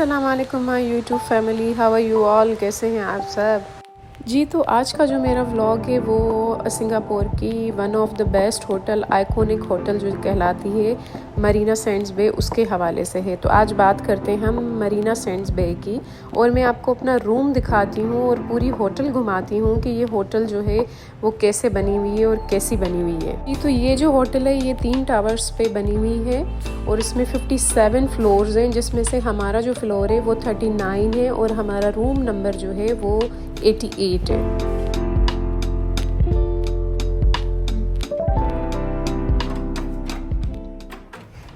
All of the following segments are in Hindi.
अस्सलाम वालेकुम my YouTube family, how are you all. कैसे हैं आप सब जी। तो आज का जो मेरा व्लॉग है वो सिंगापुर की one of the best hotel, iconic hotel जो कहलाती है मरीना सैंड्स बे, उसके हवाले से है। तो आज बात करते हैं हम मरीना सैंड्स बे की, और मैं आपको अपना रूम दिखाती हूँ और पूरी होटल घुमाती हूँ कि ये होटल जो है वो कैसे बनी हुई है और कैसी बनी हुई है जी। तो ये जो होटल है ये 3 टावर्स पे बनी हुई है और इसमें 57 फ्लोर्स हैं, जिसमें से हमारा जो फ्लोर है वो 39 है और हमारा रूम नंबर जो है वो 88 है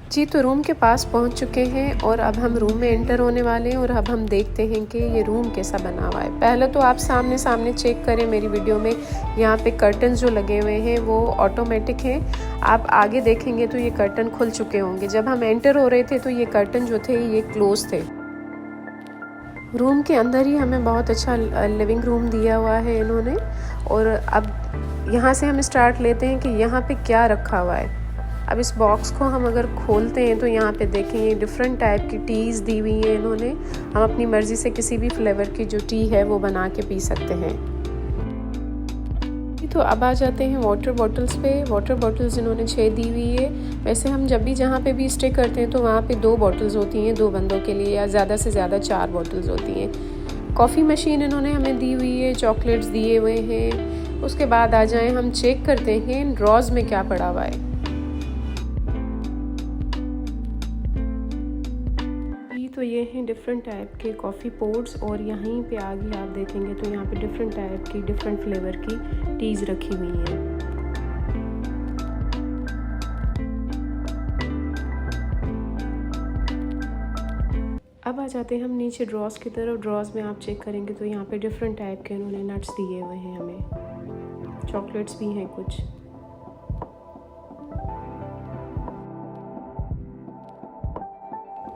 जी। तो रूम के पास पहुंच चुके हैं और अब हम रूम में एंटर होने वाले हैं और अब हम देखते हैं कि ये रूम कैसा बना हुआ है। पहले तो आप सामने सामने चेक करें मेरी वीडियो में, यहाँ पे कर्टन्स जो लगे हुए हैं वो ऑटोमेटिक हैं। आप आगे देखेंगे तो ये कर्टन खुल चुके होंगे। जब हम एंटर हो रहे थे तो ये कर्टन जो थे ये क्लोज थे। रूम के अंदर ही हमें बहुत अच्छा लिविंग रूम दिया हुआ है इन्होंने। और अब यहाँ से हम स्टार्ट लेते हैं कि यहाँ पे क्या रखा हुआ है। अब इस बॉक्स को हम अगर खोलते हैं तो यहाँ पे देखेंगे डिफरेंट टाइप की टीज़ दी हुई हैं इन्होंने। हम अपनी मर्ज़ी से किसी भी फ्लेवर की जो टी है वो बना के पी सकते हैं। तो अब आ जाते हैं वाटर बॉटल्स पे। वाटर बॉटल्स इन्होंने 6 दी हुई है। वैसे हम जब भी जहाँ पे भी स्टे करते हैं तो वहाँ पे 2 बॉटल्स होती हैं 2 बंदों के लिए, या ज़्यादा से ज़्यादा 4 बॉटल्स होती हैं। कॉफ़ी मशीन इन्होंने हमें दी हुई है, चॉकलेट्स दिए हुए हैं। उसके बाद आ जाएं हम चेक करते हैं ड्रॉज में क्या पड़ा हुआ है। तो ये हैं डिफरेंट टाइप के कॉफ़ी पोट्स, और यहीं पे आगे आप देखेंगे तो यहाँ पे डिफरेंट टाइप की डिफरेंट फ्लेवर की टीज़ रखी हुई हैं। अब आ जाते हैं हम नीचे ड्रॉज की तरफ। ड्रॉज में आप चेक करेंगे तो यहाँ पे डिफरेंट टाइप के इन्होंने नट्स दिए हुए हैं हमें, चॉकलेट्स भी हैं कुछ।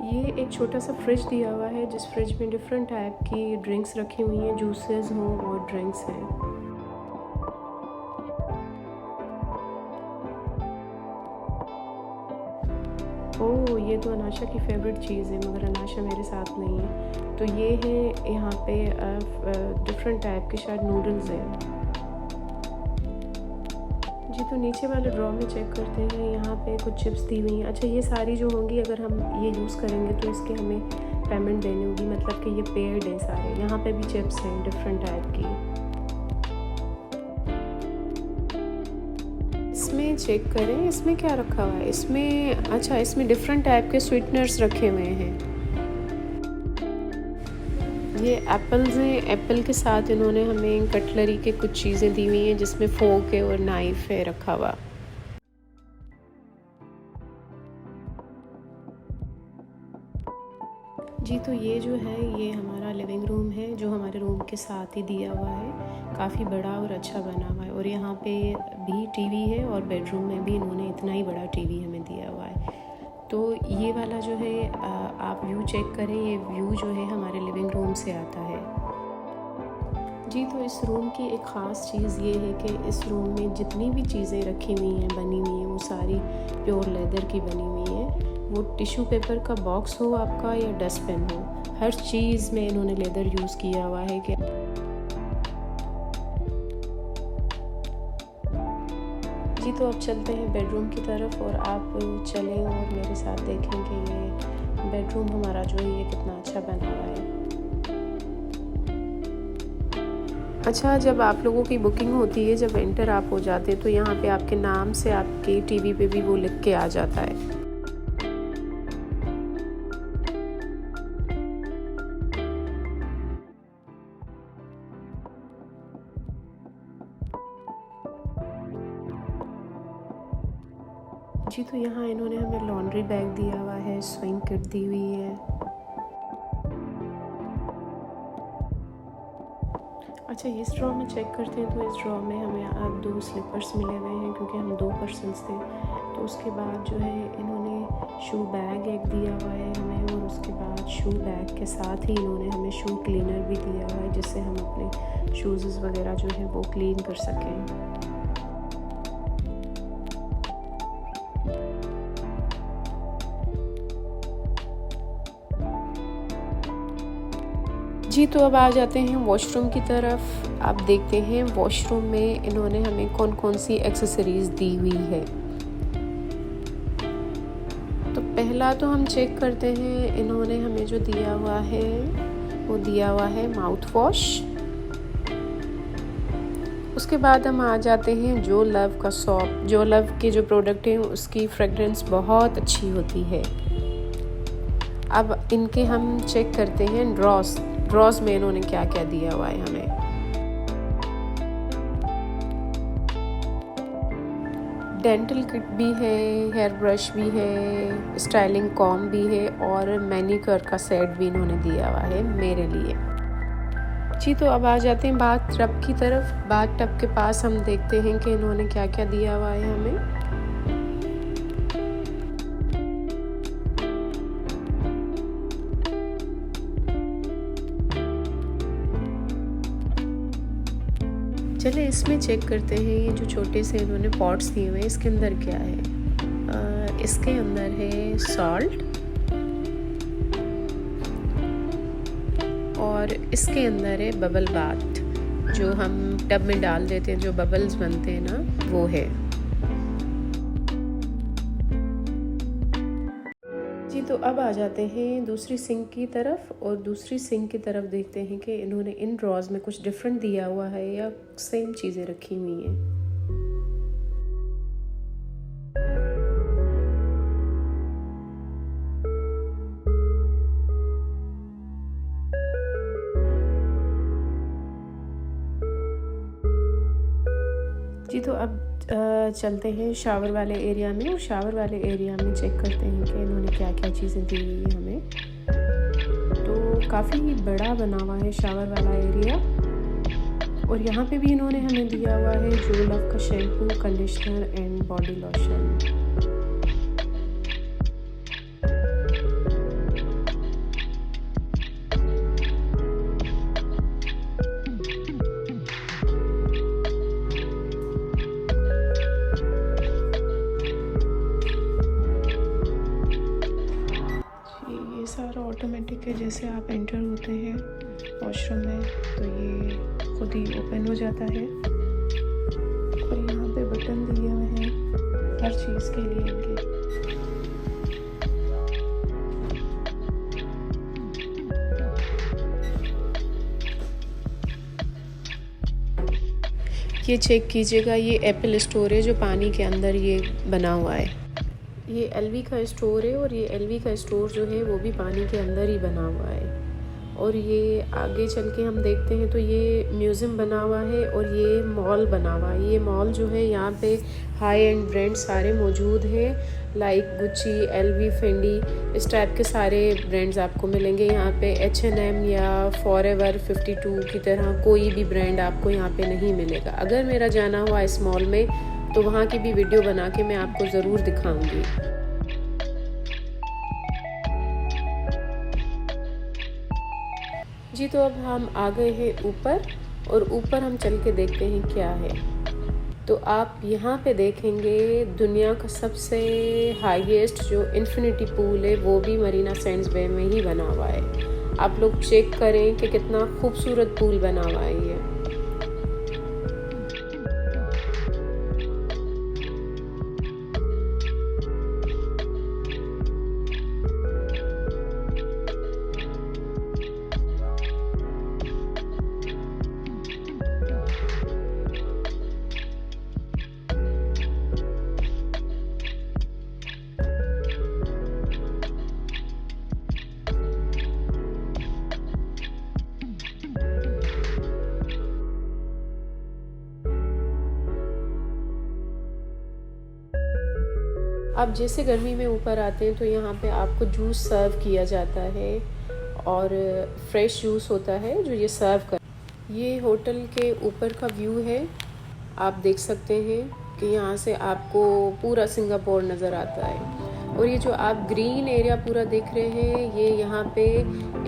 ये एक छोटा सा फ्रिज दिया हुआ है जिस फ्रिज में डिफरेंट टाइप की ड्रिंक्स रखी हुई हैं, जूसेस हों और ड्रिंक्स हैं। ओह, ये तो अनाशा की फेवरेट चीज़ है, मगर अनाशा मेरे साथ नहीं है। तो ये है यहाँ पे डिफरेंट टाइप के शायद नूडल्स हैं जी। तो नीचे वाले ड्रॉ में चेक करते हैं, यहाँ पे कुछ चिप्स दी हुई हैं। अच्छा, ये सारी जो होंगी अगर हम ये यूज़ करेंगे तो इसके हमें पेमेंट देनी होगी, मतलब कि ये पेड हैं सारे। यहाँ पे भी चिप्स हैं डिफरेंट टाइप की। इसमें चेक करें इसमें क्या रखा हुआ है। इसमें अच्छा, इसमें डिफरेंट टाइप के स्वीटनर्स रखे हुए हैं। ये एप्पल्स हैं। एप्पल के साथ इन्होंने हमें कटलरी के कुछ चीज़ें दी हुई हैं जिसमें फोक है और नाइफ है रखा हुआ। जी। तो ये जो है ये हमारा लिविंग रूम है जो हमारे रूम के साथ ही दिया हुआ है। काफ़ी बड़ा और अच्छा बना हुआ है, और यहाँ पे भी टीवी है और बेडरूम में भी इन्होंने इतना ही बड़ा टीवी हमें दिया हुआ है। तो ये वाला जो है आप व्यू चेक करें, ये व्यू जो है हमारे लिविंग रूम से आता है जी। तो इस रूम की एक ख़ास चीज़ ये है कि इस रूम में जितनी भी चीज़ें रखी हुई हैं, बनी हुई हैं, वो सारी प्योर लेदर की बनी हुई हैं। वो टिश्यू पेपर का बॉक्स हो आपका या डस्टबिन हो, हर चीज़ में इन्होंने लेदर यूज़ किया हुआ है। कि जी। तो अब चलते हैं बेडरूम की तरफ, और आप चलें और मेरे साथ देखें कि ये बेडरूम हमारा जो है ये कितना अच्छा बना हुआ है। अच्छा, जब आप लोगों की बुकिंग होती है, जब एंटर आप हो जाते हैं तो यहाँ पे आपके नाम से आपके टीवी पे भी वो लिख के आ जाता है। जी। तो यहाँ इन्होंने हमें लॉन्ड्री बैग दिया हुआ है, स्विंग किट दी हुई है। अच्छा, इस ड्रॉ में चेक करते हैं तो इस ड्रॉ में हमें 2 स्लीपर्स मिले हुए हैं क्योंकि हम 2 पर्सन्स थे। तो उसके बाद जो है इन्होंने शू बैग एक दिया हुआ है हमें, और उसके बाद शू बैग के साथ ही इन्होंने हमें शू क्लीनर भी दिया हुआ है जिससे हम अपने शूज़ वगैरह जो है वो क्लीन कर सकें। जी तो अब आ जाते हैं वॉशरूम की तरफ। आप देखते हैं वॉशरूम में इन्होंने हमें कौन कौन सी एक्सेसरीज़ दी हुई है। तो पहला तो हम चेक करते हैं, इन्होंने हमें जो दिया हुआ है वो दिया हुआ है माउथ वॉश। उसके बाद हम आ जाते हैं जो लव का सॉप। जो लव के जो प्रोडक्ट हैं उसकी फ्रेगरेंस बहुत अच्छी होती है। अब इनके हम चेक करते हैं ड्रॉस में इन्होंने क्या क्या दिया हुआ है हमें। डेंटल किट भी है, हेयर ब्रश भी है, स्टाइलिंग कॉम भी है और मैनीक्योर का सेट भी इन्होंने दिया हुआ है मेरे लिए। जी तो अब आ जाते हैं बाथ टब की तरफ। बाथ टब के पास हम देखते हैं कि इन्होंने क्या क्या दिया हुआ है हमें। चलिए इसमें चेक करते हैं, ये जो छोटे से इन्होंने पॉट्स दिए हुए हैं इसके अंदर क्या है। इसके अंदर है सॉल्ट और इसके अंदर है बबल बाथ, जो हम टब में डाल देते हैं, जो बबल्स बनते हैं ना वो है। जी तो अब आ जाते हैं दूसरी सिंक की तरफ और दूसरी सिंक की तरफ देखते हैं कि इन्होंने इन ड्रॉज में कुछ डिफरेंट दिया हुआ है या सेम चीज़ें रखी हुई हैं। जी तो अब चलते हैं शावर वाले एरिया में और शावर वाले एरिया में चेक करते हैं कि इन्होंने क्या क्या चीज़ें दी हुई है हमें। तो काफ़ी बड़ा बना हुआ है शावर वाला एरिया और यहाँ पे भी इन्होंने हमें दिया हुआ है जो लव का shampoo, conditioner and body lotion. सारा ऑटोमेटिक है, जैसे आप एंटर होते हैं वॉशरूम में तो ये खुद ही ओपन हो जाता है और यहाँ पे बटन दिए हुए हैं हर चीज़ के लिए इनके। ये चेक कीजिएगा, ये एप्पल स्टोर है जो पानी के अंदर ये बना हुआ है। ये एलवी का स्टोर है और ये एलवी का स्टोर जो है वो भी पानी के अंदर ही बना हुआ है। और ये आगे चल के हम देखते हैं तो ये म्यूज़ियम बना हुआ है और ये मॉल बना हुआ है। ये मॉल जो है यहाँ पे हाई एंड ब्रांड सारे मौजूद हैं, लाइक गुच्ची, एलवी, फेंडी, इस टाइप के सारे ब्रांड्स आपको मिलेंगे यहाँ पे। H&M या फॉरएवर 52 की तरह कोई भी ब्रांड आपको यहाँ पे नहीं मिलेगा। अगर मेरा जाना हुआ इस मॉल में तो वहाँ की भी वीडियो बना के मैं आपको ज़रूर दिखाऊंगी। जी तो अब हम आ गए हैं ऊपर और ऊपर हम चल के देखते हैं क्या है। तो आप यहाँ पे देखेंगे दुनिया का सबसे हाईएस्ट जो इन्फिनिटी पूल है वो भी मरीना सैंड्स बे में ही बना हुआ है। आप लोग चेक करें कि कितना खूबसूरत पूल बना हुआ है ये। आप जैसे गर्मी में ऊपर आते हैं तो यहाँ पे आपको जूस सर्व किया जाता है और फ्रेश जूस होता है जो ये सर्व कर। ये होटल के ऊपर का व्यू है, आप देख सकते हैं कि यहाँ से आपको पूरा सिंगापुर नज़र आता है। और ये जो आप ग्रीन एरिया पूरा देख रहे हैं ये यहाँ पे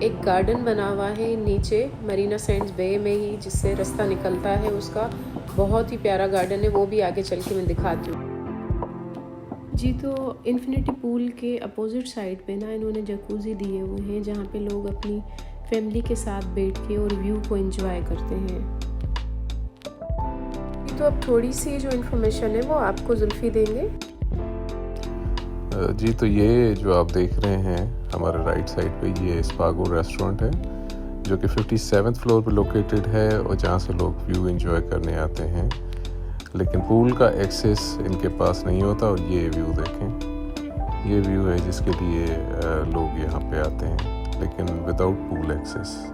एक गार्डन बना हुआ है नीचे मरीना सैंड्स बे में ही, जिससे रास्ता निकलता है उसका। बहुत ही प्यारा गार्डन है, वो भी आगे चल के मैं दिखाती हूँ। जी तो इन्फिनिटी पूल के अपोजिट साइड पे ना इन्होंने जकूज़ी दिए हुए हैं जहाँ पे लोग अपनी फैमिली के साथ बैठ के और व्यू को एंजॉय करते हैं। तो अब थोड़ी सी जो इन्फॉर्मेशन है वो आपको जुल्फी देंगे। जी, तो ये जो आप देख रहे हैं हमारे राइट साइड पे, ये स्पागो रेस्टोरेंट है जो कि 57th फ्लोर पे लोकेटेड है और जहाँ से लोग व्यू एंजॉय करने आते हैं, लेकिन पूल का एक्सेस इनके पास नहीं होता। और ये व्यू देखें, ये व्यू है जिसके लिए लोग यहाँ पे आते हैं, लेकिन विदाउट पूल एक्सेस।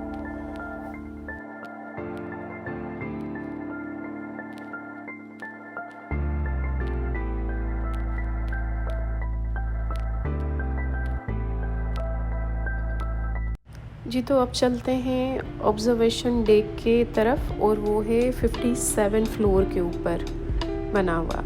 जी, तो अब चलते हैं ऑब्जर्वेशन डेक के तरफ, और वो है 57 फ्लोर के ऊपर बना हुआ।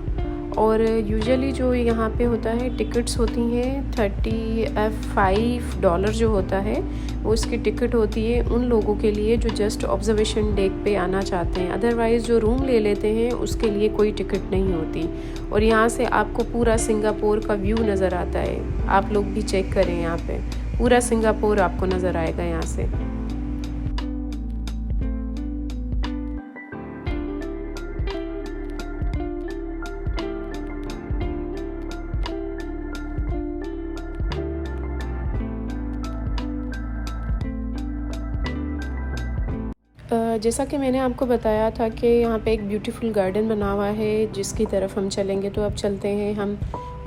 और यूजुअली जो यहाँ पे होता है टिकट्स होती हैं $35 जो होता है वो इसकी टिकट होती है उन लोगों के लिए जो जस्ट ऑब्जर्वेशन डेक पे आना चाहते हैं। अदरवाइज़ जो रूम ले लेते हैं उसके लिए कोई टिकट नहीं होती। और यहाँ से आपको पूरा सिंगापुर का व्यू नज़र आता है। आप लोग भी चेक करें, यहाँ पे पूरा सिंगापुर आपको नज़र आएगा यहाँ से। जैसा कि मैंने आपको बताया था कि यहाँ पे एक ब्यूटीफुल गार्डन बना हुआ है जिसकी तरफ हम चलेंगे। तो अब चलते हैं हम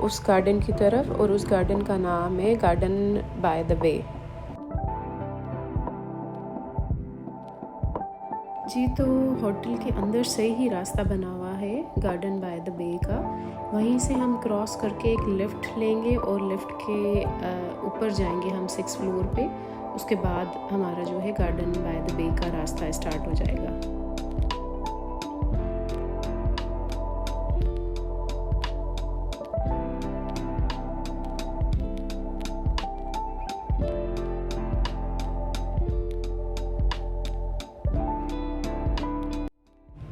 उस गार्डन की तरफ, और उस गार्डन का नाम है गार्डन बाय द बे। जी, तो होटल के अंदर से ही रास्ता बना हुआ है गार्डन बाय द बे का। वहीं से हम क्रॉस करके एक लिफ्ट लेंगे और लिफ्ट के ऊपर जाएंगे हम 6th फ्लोर पे। उसके बाद हमारा जो है गार्डन बाय द बे का रास्ता स्टार्ट हो जाएगा।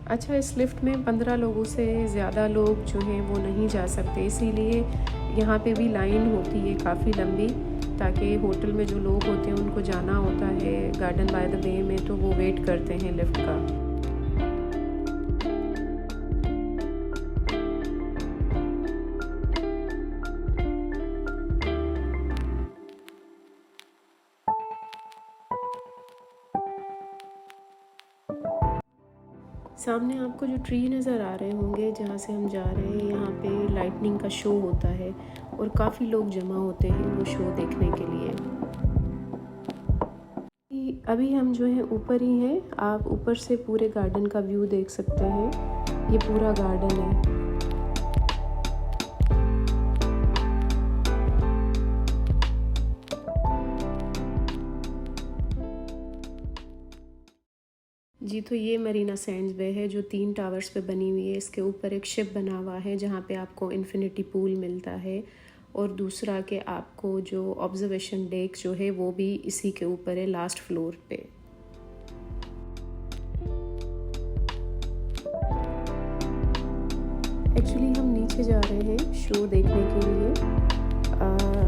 अच्छा, इस लिफ्ट में 15 लोगों से ज़्यादा लोग जो हैं वो नहीं जा सकते, इसीलिए यहाँ पे भी लाइन होती है काफ़ी लंबी, ताकि होटल में जो लोग होते हैं उनको जाना होता है गार्डन बाय द बे में, तो वो वेट करते हैं लिफ्ट का। सामने आपको जो ट्री नज़र आ रहे होंगे जहाँ से हम जा रहे हैं, यहाँ पे लाइटनिंग का शो होता है और काफ़ी लोग जमा होते हैं वो शो देखने के लिए। अभी हम जो है ऊपर ही हैं, आप ऊपर से पूरे गार्डन का व्यू देख सकते हैं। ये पूरा गार्डन है। जी, तो ये मरीना सैंड्स बे है जो 3 टावर्स पे बनी हुई है। इसके ऊपर एक शिप बना हुआ है जहाँ पे आपको इन्फिनिटी पूल मिलता है, और दूसरा कि आपको जो ऑब्जर्वेशन डेक जो है वो भी इसी के ऊपर है, लास्ट फ्लोर पे। एक्चुअली हम नीचे जा रहे हैं शो देखने के लिए।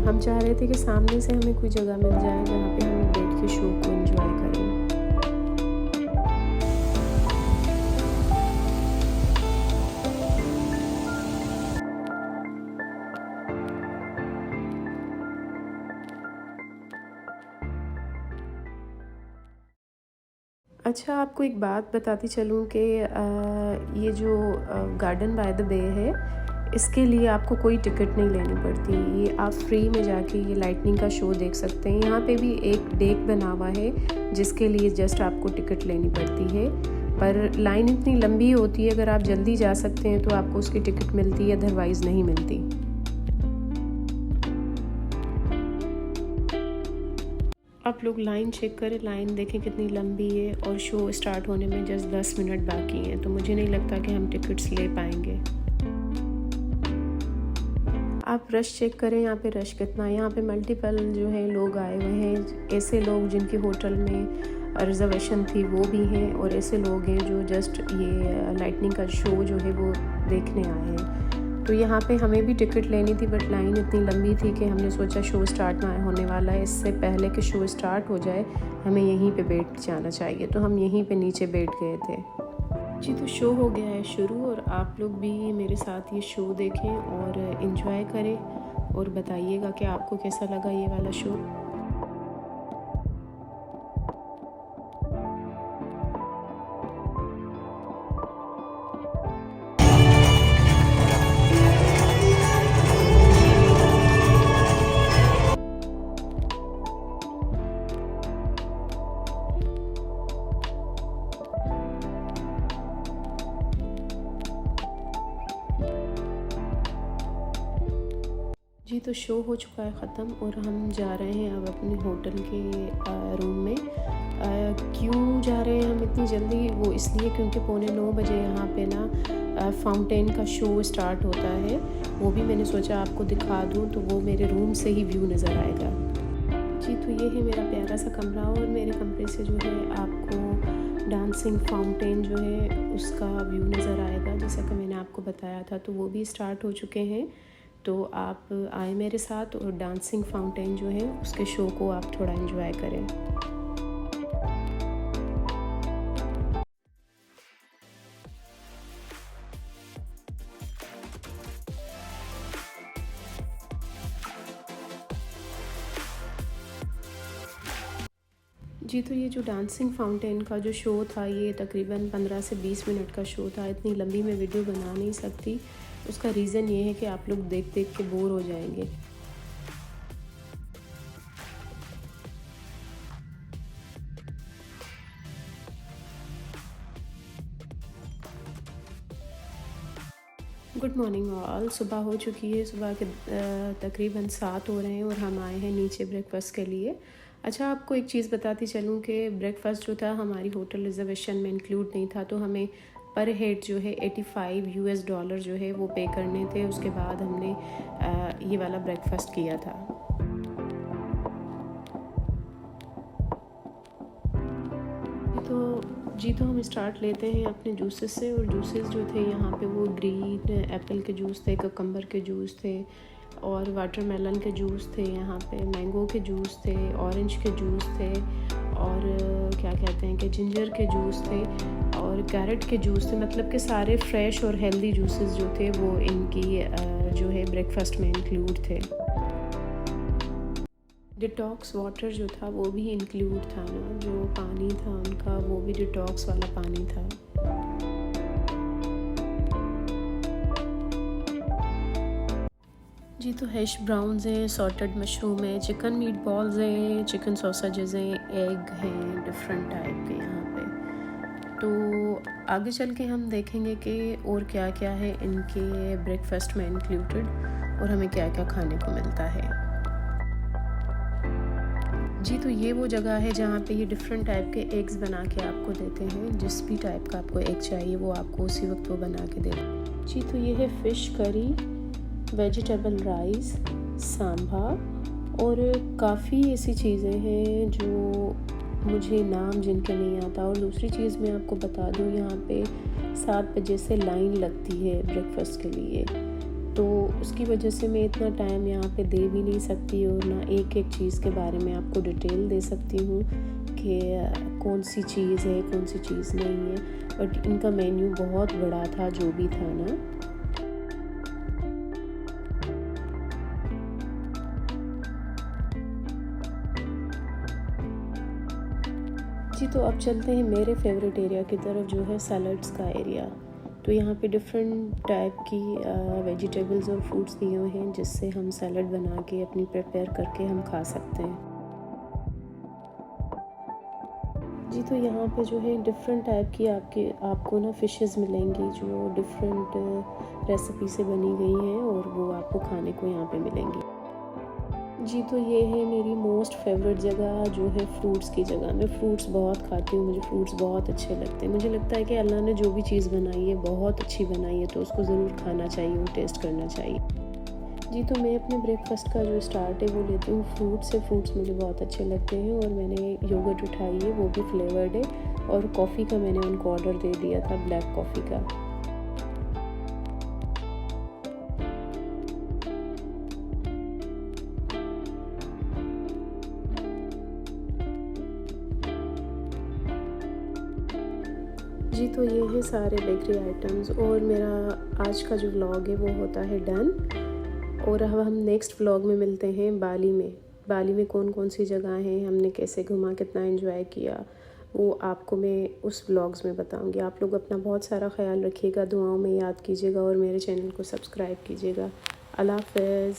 हम चाह रहे थे कि सामने से हमें कोई जगह मिल जाए जहाँ पे हम बैठ के शो को एंजॉय करें। अच्छा, आपको एक बात बताती चलूँ कि ये जो गार्डन बाय द बे है, इसके लिए आपको कोई टिकट नहीं लेनी पड़ती। ये आप फ्री में जाके ये लाइटनिंग का शो देख सकते हैं। यहाँ पे भी एक डेक बना हुआ है जिसके लिए जस्ट आपको टिकट लेनी पड़ती है, पर लाइन इतनी लंबी होती है, अगर आप जल्दी जा सकते हैं तो आपको उसकी टिकट मिलती है, अदरवाइज़ नहीं मिलती। आप लोग लाइन चेक करें, लाइन देखें कितनी लंबी है, और शो स्टार्ट होने में जस्ट 10 मिनट बाकी हैं, तो मुझे नहीं लगता कि हम टिकट्स ले पाएंगे। आप रश चेक करें, यहाँ पे रश कितना है। यहाँ पे मल्टीपल जो है लोग आए हुए हैं, ऐसे लोग जिनकी होटल में रिजर्वेशन थी वो भी हैं, और ऐसे लोग हैं जो जस्ट ये लाइटनिंग का शो जो है वो देखने आए हैं। तो यहाँ पे हमें भी टिकट लेनी थी, बट लाइन इतनी लंबी थी कि हमने सोचा शो स्टार्ट ना होने वाला है, इससे पहले कि शो स्टार्ट हो जाए हमें यहीं पे बैठ जाना चाहिए। तो हम यहीं पे नीचे बैठ गए थे जी। तो शो हो गया है शुरू और आप लोग भी मेरे साथ ये शो देखें और इन्जॉय करें और बताइएगा कि आपको कैसा लगा ये वाला शो। जी तो शो हो चुका है ख़त्म और हम जा रहे हैं अब अपने होटल के रूम में। क्यों जा रहे हैं हम इतनी जल्दी, वो इसलिए क्योंकि 8:45 बजे यहाँ पे ना फाउंटेन का शो स्टार्ट होता है। वो भी मैंने सोचा आपको दिखा दूँ, तो वो मेरे रूम से ही व्यू नज़र आएगा जी। तो ये है मेरा प्यारा सा कमरा और मेरे कमरे से जो है आपको डांसिंग फाउंटेन जो है उसका व्यू नज़र आएगा, जैसा कि मैंने आपको बताया था। तो वो भी स्टार्ट हो चुके हैं, तो आप आए मेरे साथ और डांसिंग फाउंटेन जो है उसके शो को आप थोड़ा एंजॉय करें। जी तो ये जो डांसिंग फाउंटेन का जो शो था ये तकरीबन 15 से 20 मिनट का शो था। इतनी लंबी मैं वीडियो बना नहीं सकती, उसका रीज़न ये है कि आप लोग देख देख के बोर हो जाएंगे। Good morning all. सुबह हो चुकी है, सुबह के तकरीबन 7 हो रहे हैं और हम आए हैं नीचे ब्रेकफास्ट के लिए। अच्छा, आपको एक चीज़ बताती चलूँ कि ब्रेकफास्ट जो था हमारी होटल रिजर्वेशन में इंक्लूड नहीं था, तो हमें पर हेड जो है $85 जो है वो पे करने थे। उसके बाद हमने ये वाला ब्रेकफास्ट किया था। तो हम स्टार्ट लेते हैं अपने जूसेस से। और जूसेस जो थे यहाँ पे वो ग्रीन एप्पल के जूस थे, ककम्बर के जूस थे और वाटरमेलन के जूस थे, यहाँ पे मैंगो के जूस थे, ऑरेंज के जूस थे और क्या कहते हैं कि जिंजर के जूस थे और कैरेट के जूस थे। मतलब कि सारे फ्रेश और हेल्दी जूसेस जो थे वो इनकी जो है ब्रेकफास्ट में इंक्लूड थे। डिटॉक्स वाटर जो था वो भी इंक्लूड था ना, जो पानी था उनका वो भी डिटॉक्स वाला पानी था। जी तो हैश ब्राउन्स हैं, सॉल्टेड मशरूम है, चिकन मीट बॉल्स हैं, चिकन सॉसेजेस हैं, एग हैं डिफरेंट टाइप के यहाँ पे। तो आगे चल के हम देखेंगे कि और क्या क्या है इनके ब्रेकफास्ट में इंक्लूडेड और हमें क्या क्या खाने को मिलता है। जी तो ये वो जगह है जहाँ पे ये डिफरेंट टाइप के एग्स बना के आपको देते हैं। जिस भी टाइप का आपको एग चाहिए वो आपको उसी वक्त वो बना के देते हैं। जी तो ये है fish curry, vegetable rice, sambar और काफ़ी ऐसी चीज़ें हैं जो मुझे नाम जिनके नहीं आता। और दूसरी चीज़ मैं आपको बता दूँ, यहाँ पे 7 बजे से लाइन लगती है ब्रेकफास्ट के लिए, तो उसकी वजह से मैं इतना टाइम यहाँ पे दे भी नहीं सकती और ना एक एक चीज़ के बारे में आपको डिटेल दे सकती हूँ कि कौन सी चीज़ है कौन सी चीज़ नहीं है। बट इनका मेन्यू बहुत बड़ा था जो भी था ना। जी तो अब चलते हैं मेरे फेवरेट एरिया की तरफ जो है सैलड्स का एरिया। तो यहाँ पे डिफरेंट टाइप की वेजिटेबल्स और फ्रूट्स दिए हुए हैं जिससे हम सैलड बना के अपनी प्रिपेयर करके हम खा सकते हैं। जी तो यहाँ पे जो है डिफरेंट टाइप की आपको ना फ़िशेस मिलेंगी जो डिफरेंट रेसिपी से बनी गई हैं और वो आपको खाने को यहाँ पे मिलेंगी। जी तो ये है मेरी मोस्ट फेवरेट जगह जो है फ्रूट्स की जगह। मैं फ्रूट्स बहुत खाती हूँ, मुझे फ्रूट्स बहुत अच्छे लगते हैं। मुझे लगता है कि अल्लाह ने जो भी चीज़ बनाई है बहुत अच्छी बनाई है, तो उसको ज़रूर खाना चाहिए और टेस्ट करना चाहिए। जी तो मैं अपने ब्रेकफास्ट का जो स्टार्ट है वो लेती हूँ फ्रूट्स से। फ्रूट्स मुझे बहुत अच्छे लगते हैं और मैंने योगर्ट उठाई है, वो भी फ्लेवर्ड है। और कॉफ़ी का मैंने उनको ऑर्डर दे दिया था, ब्लैक कॉफ़ी का। जी तो ये हैं सारे बेकरी आइटम्स और मेरा आज का जो व्लॉग है वो होता है डन। और अब हम नेक्स्ट व्लॉग में मिलते हैं बाली में। बाली में कौन कौन सी जगह हैं, हमने कैसे घुमा, कितना एंजॉय किया, वो आपको मैं उस व्लॉग्स में बताऊंगी। आप लोग अपना बहुत सारा ख्याल रखिएगा, दुआओं में याद कीजिएगा और मेरे चैनल को सब्सक्राइब कीजिएगा। अल्लाह हाफ़िज़।